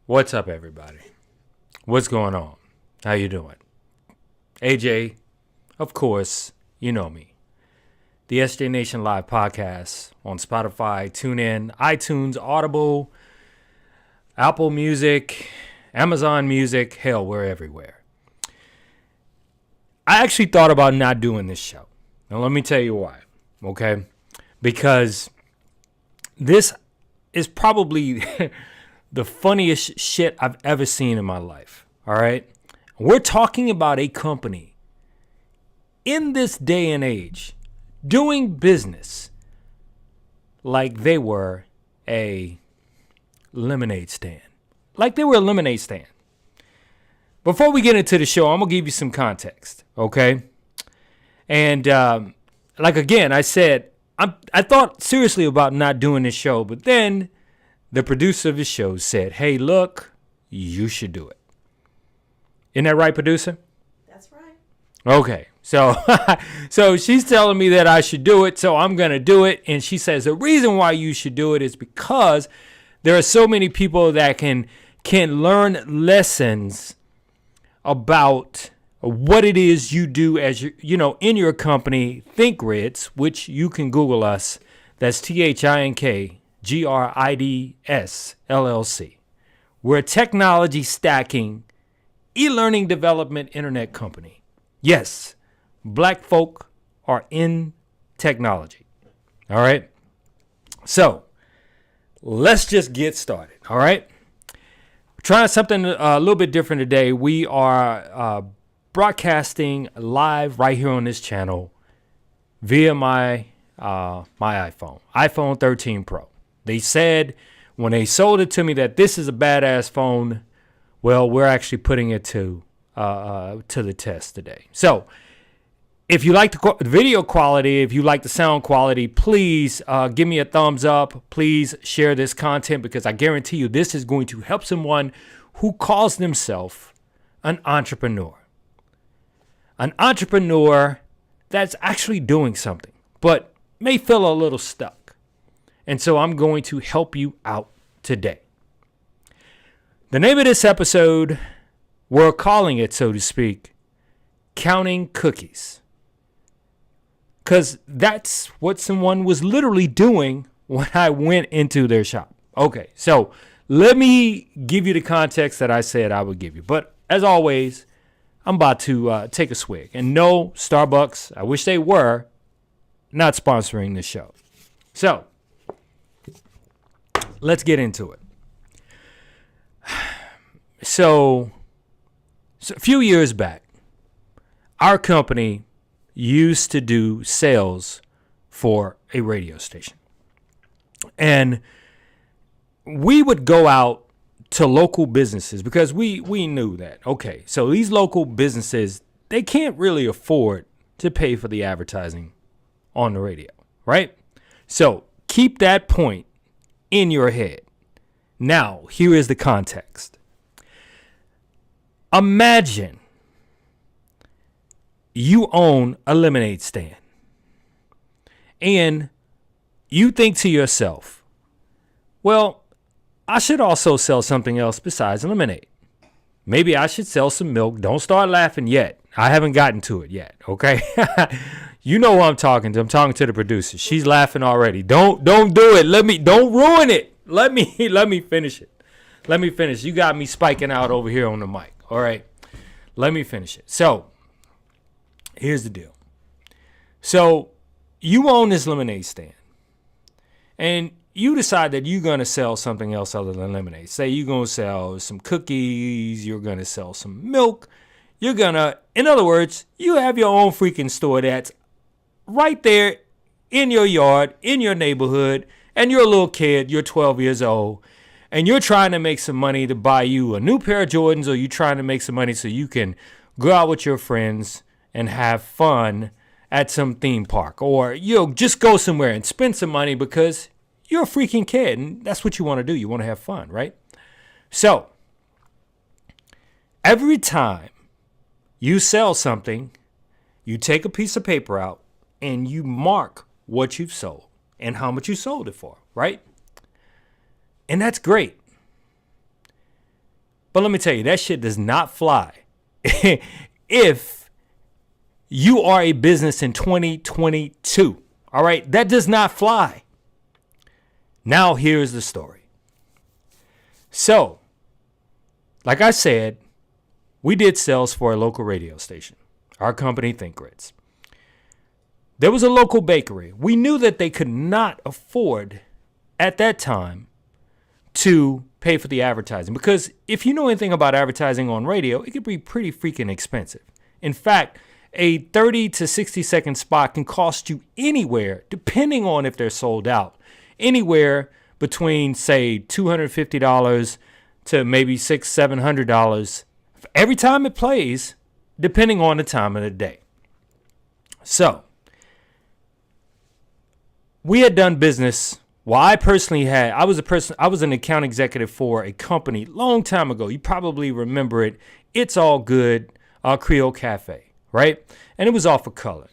What's up, everybody? What's going on? How you doing? AJ, of course, you know me. The SJ Nation Live podcast on Spotify, TuneIn, iTunes, Audible, Apple Music, Amazon Music. Hell, we're everywhere. I actually thought about not doing this show. Now, let me tell you why, okay? Because this is probably the funniest shit I've ever seen in my life. All right. We're talking about a company in this day and age doing business like they were a lemonade stand. Like they were a lemonade stand. Before we get into the show, I'm going to give you some context. Okay. And again, I said, I thought seriously about not doing this show, but then the producer of the show said, hey, look, you should do it. Isn't that right, producer? That's right. Okay. So she's telling me that I should do it, so I'm going to do it. And she says the reason why you should do it is because there are so many people that can learn lessons about what it is you do as in your company, ThinkGrids, which you can Google us. That's ThinkGrids LLC. We're a technology stacking, e-learning development internet company. Yes, black folk are in technology. All right. So let's just get started. All right. We're trying something a little bit different today. We are broadcasting live right here on this channel via my iPhone 13 Pro. They said when they sold it to me that this is a badass phone. Well, we're actually putting it to the test today. So if you like the video quality, if you like the sound quality, please give me a thumbs up. Please share this content because I guarantee you this is going to help someone who calls themselves an entrepreneur. An entrepreneur that's actually doing something, but may feel a little stuck. And so I'm going to help you out today. The name of this episode, we're calling it, so to speak, Counting Cookies. Because that's what someone was literally doing when I went into their shop. Okay, so let me give you the context that I said I would give you. But as always, I'm about to take a swig. And no, Starbucks, I wish they were, not sponsoring this show. So let's get into it. So a few years back, our company used to do sales for a radio station. And we would go out to local businesses because we knew that, okay, so these local businesses, they can't really afford to pay for the advertising on the radio, right? So keep that point in your head. Now, here is the context. Imagine you own a lemonade stand and you think to yourself, well, I should also sell something else besides lemonade. Maybe I should sell some milk. Don't start laughing yet. I haven't gotten to it yet, okay? You know who I'm talking to. I'm talking to the producer. She's laughing already. Don't do it. Don't ruin it. Let me finish it. Let me finish. You got me spiking out over here on the mic. All right. Let me finish it. So, here's the deal. So, you own this lemonade stand. And you decide that you're going to sell something else other than lemonade. Say you're going to sell some cookies. You're going to sell some milk. In other words, you have your own freaking store that's right there in your yard, in your neighborhood, and you're a little kid, you're 12 years old, and you're trying to make some money to buy you a new pair of Jordans, or you're trying to make some money so you can go out with your friends and have fun at some theme park, or just go somewhere and spend some money because you're a freaking kid, and that's what you want to do. You want to have fun, right? So, every time you sell something, you take a piece of paper out and you mark what you've sold and how much you sold it for, right? And that's great. But let me tell you, that shit does not fly if you are a business in 2022. All right, that does not fly. Now here's the story. So, like I said, we did sales for a local radio station, our company, Think Grits. There was a local bakery. We knew that they could not afford at that time to pay for the advertising, because if you know anything about advertising on radio, it could be pretty freaking expensive. In fact, a 30 to 60 second spot can cost you anywhere, depending on if they're sold out, anywhere between, say, $250 to maybe $600-700 every time it plays, depending on the time of the day. So we had done business. Well, I was an account executive for a company long time ago. You probably remember it. It's All Good, Creole Cafe, right? And it was off of Cullen.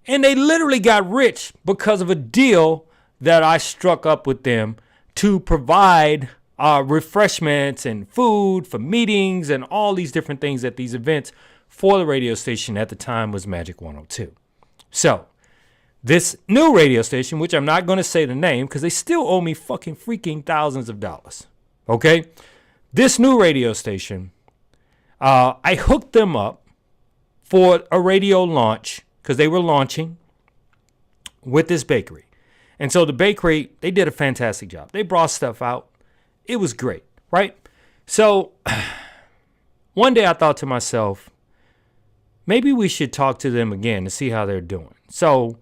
And they literally got rich because of a deal that I struck up with them to provide refreshments and food for meetings and all these different things at these events for the radio station at the time was Magic 102. So this new radio station, which I'm not going to say the name because they still owe me freaking thousands of dollars. Okay. This new radio station, I hooked them up for a radio launch because they were launching with this bakery. And so the bakery, they did a fantastic job. They brought stuff out. It was great. Right. So one day I thought to myself, maybe we should talk to them again to see how they're doing. So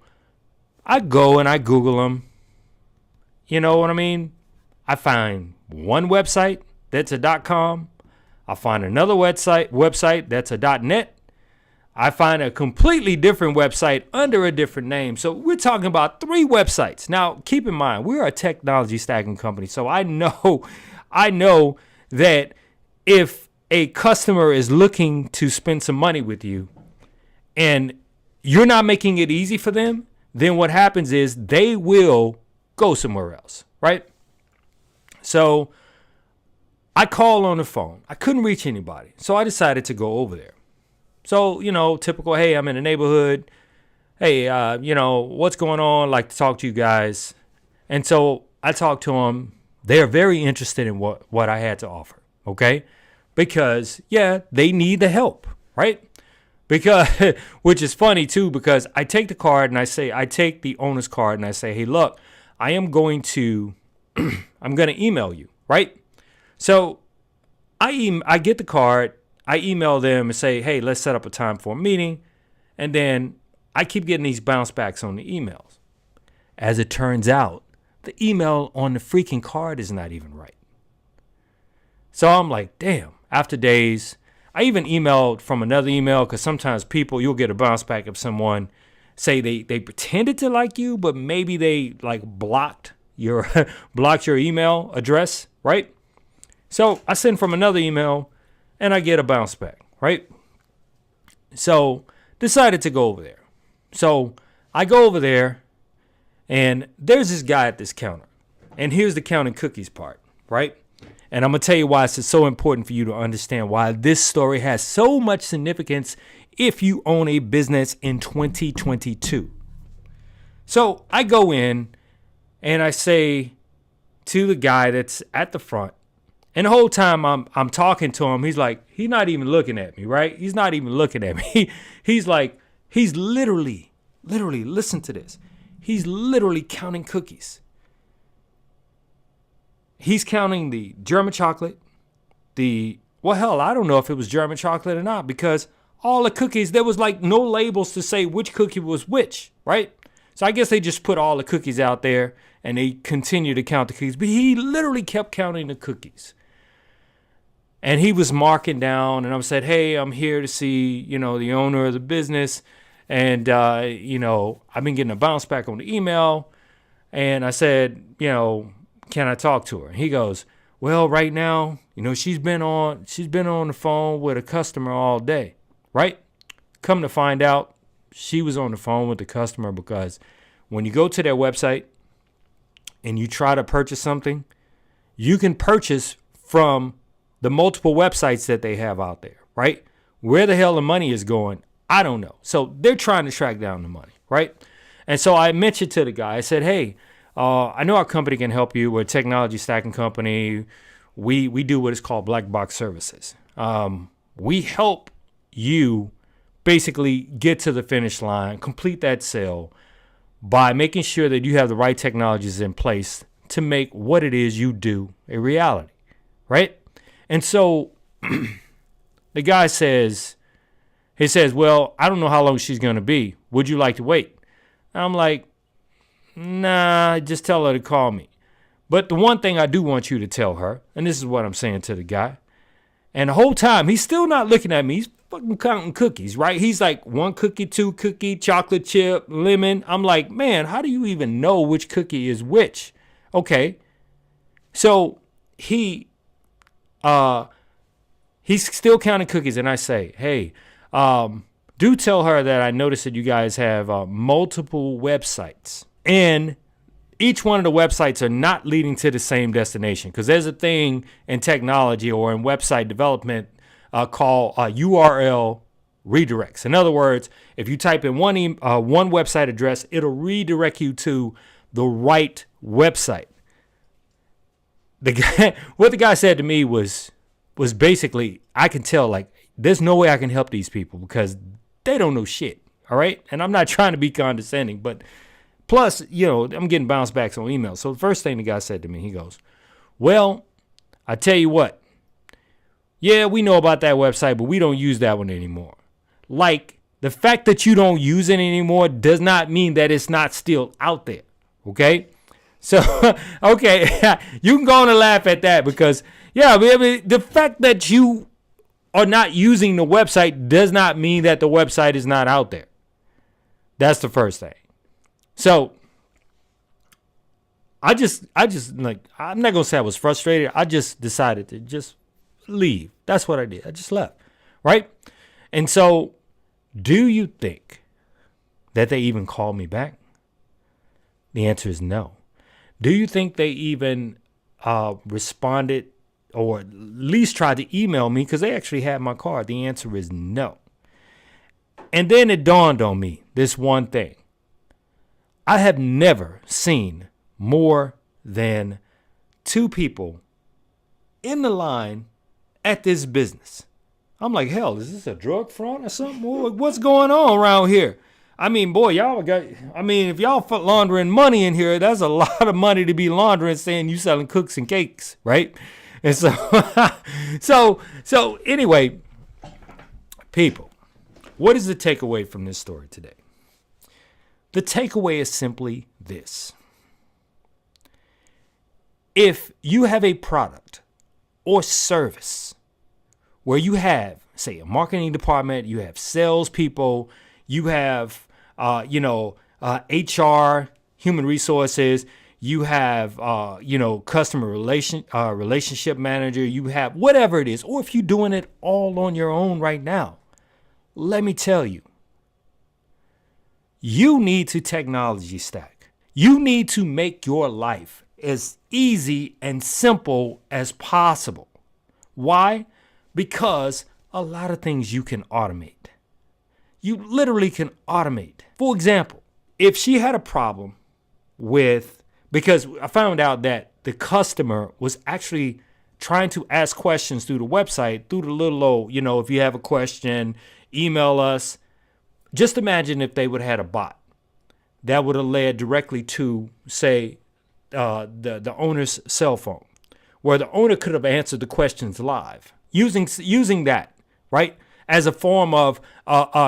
I go and I Google them. You know what I mean? I find one website that's a .com. I find another website that's a .net. I find a completely different website under a different name. So we're talking about 3 websites. Now, keep in mind, we're a technology stacking company. So I know that if a customer is looking to spend some money with you and you're not making it easy for them, then what happens is they will go somewhere else, right? So I call on the phone. I couldn't reach anybody. So I decided to go over there. So, typical, hey, I'm in the neighborhood. Hey, what's going on? I'd like to talk to you guys. And so I talked to them. They're very interested in what I had to offer, okay? Because, yeah, they need the help, right? Because, which is funny too, because I take the card and I take the owner's card and I say, hey, look, I'm going to email you, right? So I get the card, I email them and say, hey, let's set up a time for a meeting. And then I keep getting these bounce backs on the emails. As it turns out, the email on the freaking card is not even right. So I'm like, damn, after days, I even emailed from another email because sometimes you'll get a bounce back of someone say they pretended to like you, but maybe they blocked your email address, right? So I send from another email and I get a bounce back, right? So decided to go over there. So I go over there and there's this guy at this counter. And here's the counting cookies part, right? And I'm going to tell you why it's so important for you to understand why this story has so much significance if you own a business in 2022. So I go in and I say to the guy that's at the front, and the whole time I'm talking to him, he's not even looking at me, right? He's not even looking at me. He's literally, listen to this. He's literally counting cookies. He's counting the German chocolate, I don't know if it was German chocolate or not, because all the cookies, there was no labels to say which cookie was which, right? So I guess they just put all the cookies out there and they continue to count the cookies. But he literally kept counting the cookies. And he was marking down, and I said, hey, I'm here to see, the owner of the business. And, I've been getting a bounce back on the email. And I said, can I talk to her? And he goes, well, right now, she's been on the phone with a customer all day, right? Come to find out, she was on the phone with the customer because when you go to their website and you try to purchase something, you can purchase from the multiple websites that they have out there, right? Where the hell the money is going, I don't know. So they're trying to track down the money, right? And so I mentioned to the guy, I said, hey, I know our company can help you. We're a technology stacking company. We do what is called black box services. We help you basically get to the finish line, complete that sale by making sure that you have the right technologies in place to make what it is you do a reality, right? And so the guy says, well, I don't know how long she's going to be. Would you like to wait? I'm like, nah, just tell her to call me. But the one thing I do want you to tell her, and this is what I'm saying to the guy, and the whole time he's still not looking at me. He's fucking counting cookies, right? He's like 1 cookie, 2 cookie, chocolate chip, lemon. I'm like, man, how do you even know which cookie is which? Okay. So he's still counting cookies, and I say, hey, do tell her that I noticed that you guys have multiple websites, and each one of the websites are not leading to the same destination, because there's a thing in technology or in website development called URL redirects. In other words, if you type in one website address, it'll redirect you to the right website. What the guy said to me was basically, I can tell, like, there's no way I can help these people because they don't know shit. All right. And I'm not trying to be condescending, but plus, I'm getting bounce backs on emails. So the first thing the guy said to me, he goes, well, I tell you what, yeah, we know about that website, but we don't use that one anymore. Like, the fact that you don't use it anymore does not mean that it's not still out there. Okay. So, okay, you can go on and laugh at that because, yeah, I mean, the fact that you are not using the website does not mean that the website is not out there. That's the first thing. So I just like, I'm not going to say I was frustrated. I just decided to just leave. That's what I did. I just left. Right. And so do you think that they even called me back? The answer is no. Do you think they even responded or at least tried to email me because they actually had my card? The answer is no. And then it dawned on me, this one thing. I have never seen more than 2 people in the line at this business. I'm like, hell, is this a drug front or something? What's going on around here? I mean, boy, if y'all laundering money in here, that's a lot of money to be laundering, saying you selling cooks and cakes, right? And so, so anyway, people, what is the takeaway from this story today? The takeaway is simply this. If you have a product or service where you have, say, a marketing department, you have salespeople, you have, HR, human resources, you have, customer relationship manager, you have whatever it is, or if you're doing it all on your own right now, let me tell you, you need to technology stack. You need to make your life as easy and simple as possible. Why? Because a lot of things you can automate. You literally can automate. For example, if she had a problem because I found out that the customer was actually trying to ask questions through the website, through the little old, if you have a question, email us. Just imagine if they would have had a bot that would have led directly to, say, the owner's cell phone, where the owner could have answered the questions live using that, right, as a form of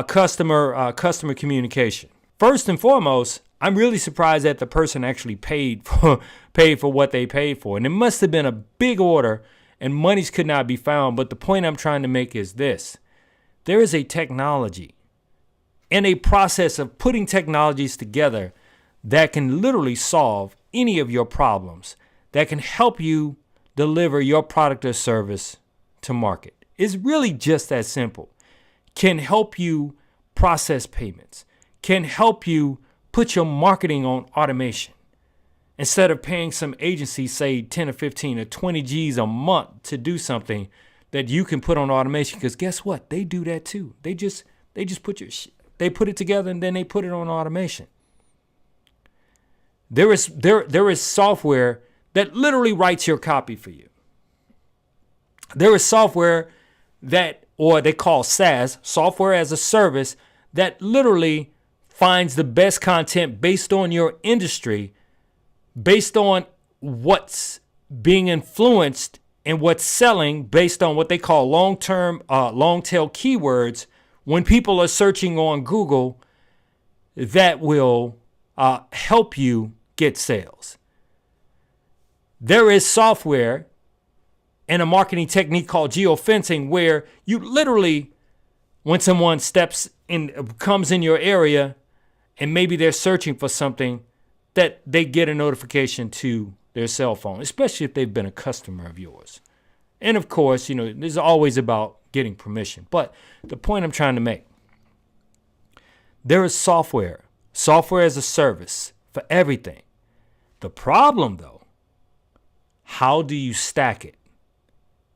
customer communication. First and foremost, I'm really surprised that the person actually paid for what they paid for, and it must have been a big order, and monies could not be found. But the point I'm trying to make is this: there is a technology and a process of putting technologies together that can literally solve any of your problems, that can help you deliver your product or service to market. It's really just that simple. Can help you process payments, can help you put your marketing on automation. Instead of paying some agency, say 10 or 15 or 20 G's a month to do something that you can put on automation. Because guess what? They do that too. They just put they put it together and then they put it on automation. There is software that literally writes your copy for you. There is software that, or they call SaaS, software as a service, that literally finds the best content based on your industry, based on what's being influenced and what's selling, based on what they call long tail keywords. When people are searching on Google, that will help you get sales. There is software and a marketing technique called geofencing, where you literally, when someone comes in your area and maybe they're searching for something, that they get a notification to their cell phone, especially if they've been a customer of yours. And of course, this is always about getting permission. But the point I'm trying to make, there is software as a service for everything. The problem, though, how do you stack it?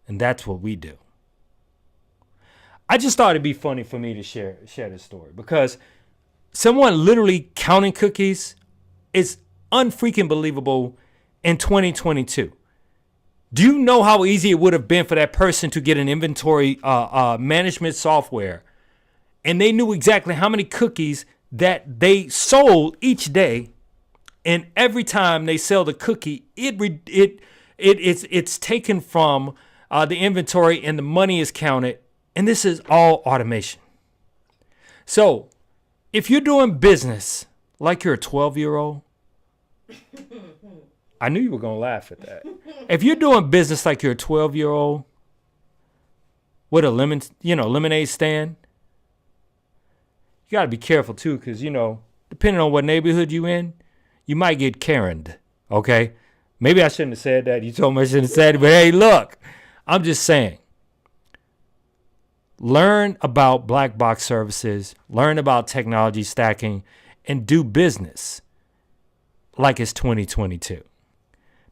And that's what we do. I just thought it'd be funny for me to share this story, because someone literally counting cookies is unfreaking believable in 2022. Do you know how easy it would have been for that person to get an inventory management software, and they knew exactly how many cookies that they sold each day, and every time they sell the cookie, it's taken from the inventory and the money is counted, and this is all automation. So if you're doing business like you're a 12-year-old, I knew you were going to laugh at that. If you're doing business like you're a 12-year-old with a lemonade stand, you got to be careful too, because, depending on what neighborhood you in, you might get Karen'd, okay? Maybe I shouldn't have said that. You told me I shouldn't have said it, but hey, look, I'm just saying. Learn about black box services, learn about technology stacking, and do business like it's 2022.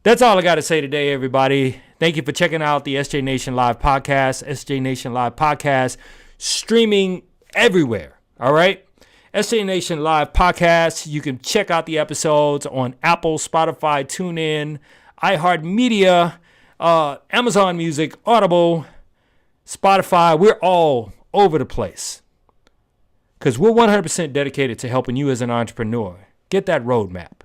That's all I got to say today, everybody. Thank you for checking out the SJ Nation Live podcast. SJ Nation Live podcast streaming everywhere. All right. SJ Nation Live podcast. You can check out the episodes on Apple, Spotify, TuneIn, iHeartMedia, Amazon Music, Audible, Spotify. We're all over the place because we're 100% dedicated to helping you as an entrepreneur get that roadmap.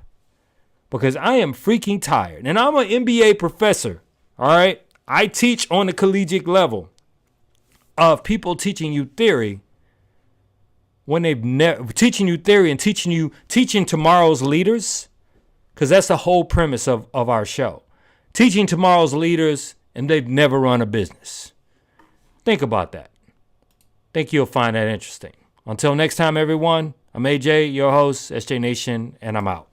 Because I am freaking tired. And I'm an MBA professor, all right? I teach on the collegiate level of people teaching you theory when they've never teaching you theory and teaching tomorrow's leaders, because that's the whole premise of our show. Teaching tomorrow's leaders, and they've never run a business. Think about that. Think you'll find that interesting. Until next time, everyone, I'm AJ, your host, SJ Nation, and I'm out.